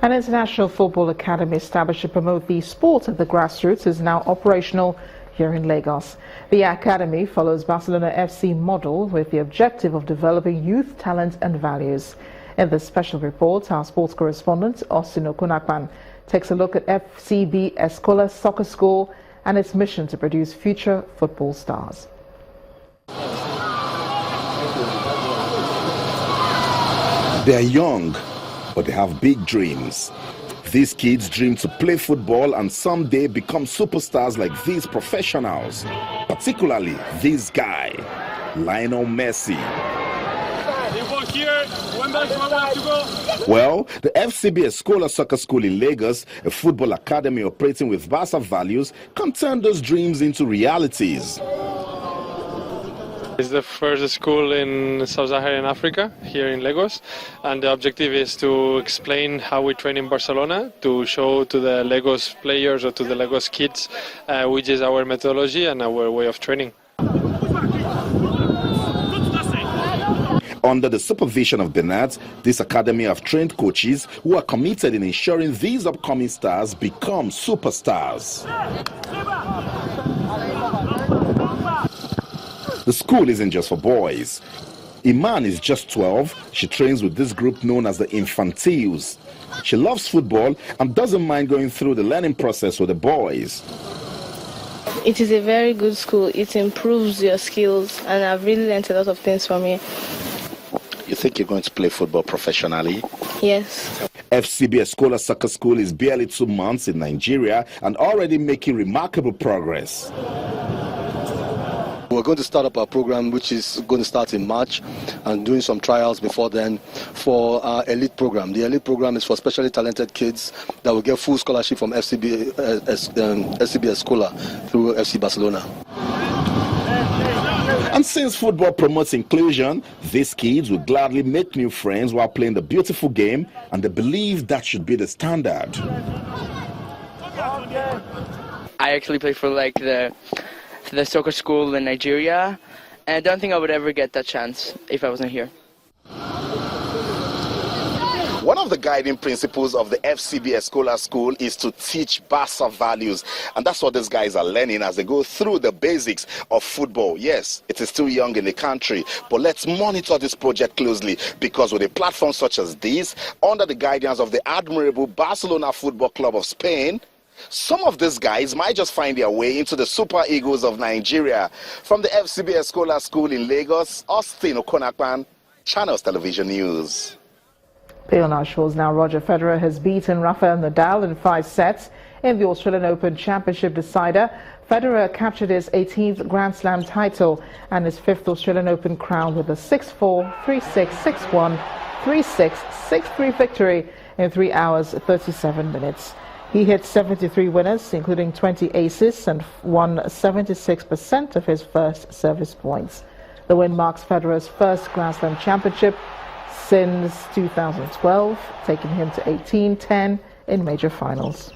An international football academy established to promote the sport at the Grassroots is now operational here in Lagos. The academy follows Barcelona FC model with the objective of developing youth talent and values. In this special report, our sports correspondent, Austin Okunakpan, takes a look at FCB Escola soccer school and its mission to produce future football stars. They are young, but they have big dreams. These kids dream to play football and someday become superstars like these professionals, particularly this guy, Lionel Messi. Well, the FCB Escola soccer school in Lagos, a football academy operating with Barca values, can turn those dreams into realities. It's the first school in Sub-Saharan Africa, here in Lagos, and the objective is to explain how we train in Barcelona, to show to the Lagos players or to the Lagos kids which is our methodology and our way of training. Under the supervision of Bernat, this academy have trained coaches who are committed in ensuring these upcoming stars become superstars. The school isn't just for boys. Iman is just 12. She trains with this group known as the Infantiles. She loves football and doesn't mind going through the learning process with the boys. It is a very good school. It improves your skills, and I've really learned a lot of things from here. You think you're going to play football professionally? Yes. FCB Escola Soccer School is barely 2 months in Nigeria and already making remarkable progress. We're going to start up our program, which is going to start in March, and doing some trials before then for our elite program. The elite program is for specially talented kids that will get full scholarship from FCB Escola through FC Barcelona. And since football promotes inclusion, these kids will gladly make new friends while playing the beautiful game, and they believe that should be the standard. I actually play for the soccer school in Nigeria, and I don't think I would ever get that chance if I wasn't here. One of the guiding principles of the FCB Escola school is to teach Barca values, and that's what these guys are learning as they go through the basics of football. Yes, it is still young in the country, but let's monitor this project closely, because with a platform such as this, under the guidance of the admirable Barcelona Football Club of Spain, some of these guys might just find their way into the Super Eagles of Nigeria. From the FCB Escola School in Lagos, Austin Okunakpan, Channels Television News. Pay on our shores now. Roger Federer has beaten Rafael Nadal in 5 sets in the Australian Open Championship decider. Federer captured his 18th Grand Slam title and his 5th Australian Open crown with a 6-4, 3-6, 6-1, 3-6, 6-3 victory in 3 hours 37 minutes. He hit 73 winners, including 20 aces, and won 76% of his first service points. The win marks Federer's first Grand Slam championship since 2012, taking him to 18-10 in major finals.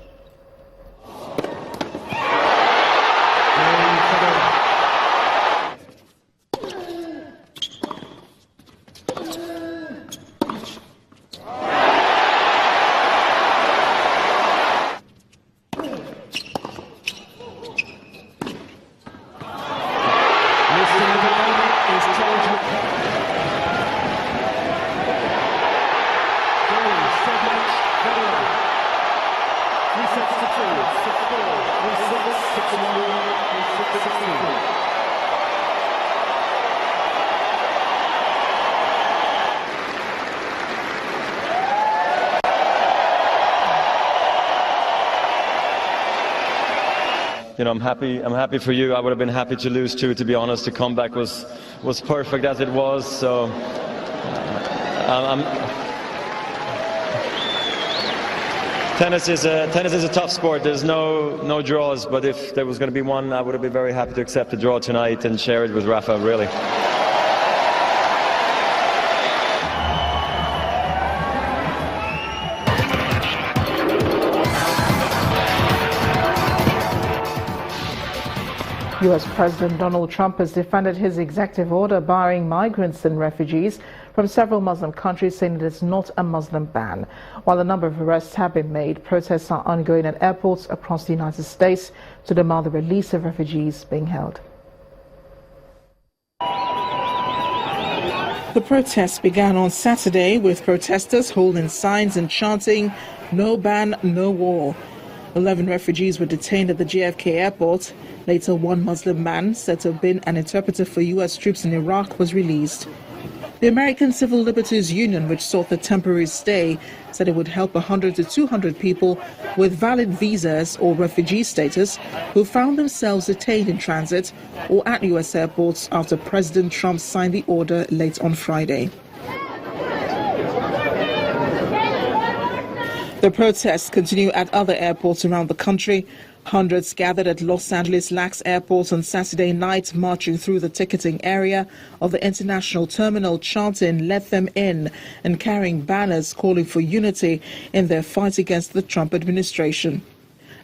You know, I'm happy for you. I would have been happy to lose too, to be honest. The comeback was perfect as it was. So tennis is a tough sport. There's no draws, but if there was going to be one, I would have been very happy to accept the draw tonight and share it with Rafa, really. U.S. President Donald Trump has defended his executive order barring migrants and refugees from several Muslim countries, saying it is not a Muslim ban. While a number of arrests have been made, protests are ongoing at airports across the United States to demand the release of refugees being held. The protests began on Saturday with protesters holding signs and chanting, "No ban, no war." 11 refugees were detained at the JFK airport. Later, one Muslim man, said to have been an interpreter for U.S. troops in Iraq, was released. The American Civil Liberties Union, which sought a temporary stay, said it would help 100 to 200 people with valid visas or refugee status who found themselves detained in transit or at U.S. airports after President Trump signed the order late on Friday. The protests continue at other airports around the country. Hundreds gathered at Los Angeles LAX Airport on Saturday night, marching through the ticketing area of the international terminal, chanting "Let them in" and carrying banners calling for unity in their fight against the Trump administration.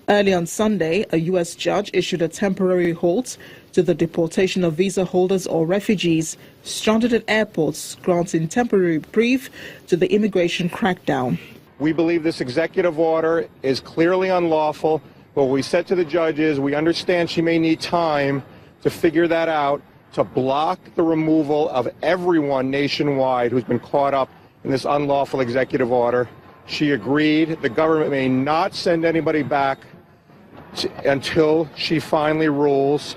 Early on Sunday, a U.S. judge issued a temporary halt to the deportation of visa holders or refugees stranded at airports, granting temporary reprieve to the immigration crackdown. We believe this executive order is clearly unlawful. What we said to the judge is we understand she may need time to figure that out, to block the removal of everyone nationwide who's been caught up in this unlawful executive order. She agreed. The government may not send anybody back until she finally rules.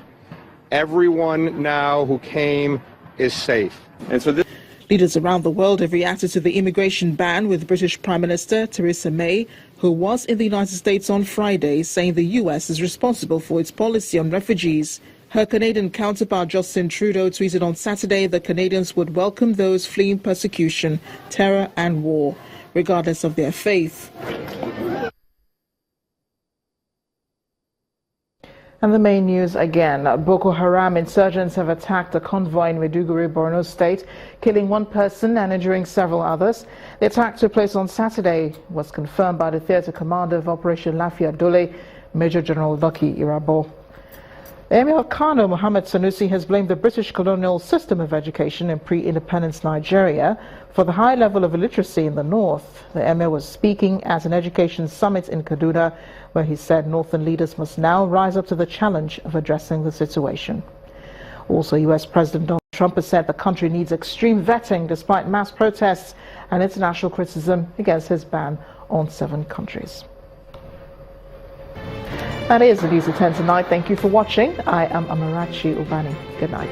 Everyone now who came is safe. And so Leaders around the world have reacted to the immigration ban, with British Prime Minister Theresa May, who was in the United States on Friday, saying the U.S. is responsible for its policy on refugees. Her Canadian counterpart Justin Trudeau tweeted on Saturday that Canadians would welcome those fleeing persecution, terror and war, regardless of their faith. And the main news again. Boko Haram insurgents have attacked a convoy in Maiduguri, Borno State, killing one person and injuring several others. The attack took place on Saturday, was confirmed by the theatre commander of Operation Lafia Dole, Major General Lucky Irabo. The Emir of Kano, Mohammed Sanusi, has blamed the British colonial system of education in pre-independence Nigeria for the high level of illiteracy in the north. The Emir was speaking at an education summit in Kaduna, where he said northern leaders must now rise up to the challenge of addressing the situation. Also, U.S. President Donald Trump has said the country needs extreme vetting despite mass protests and international criticism against his ban on 7 countries. That is the news at 10 tonight. Thank you for watching. I am Amarachi Ubani. Good night.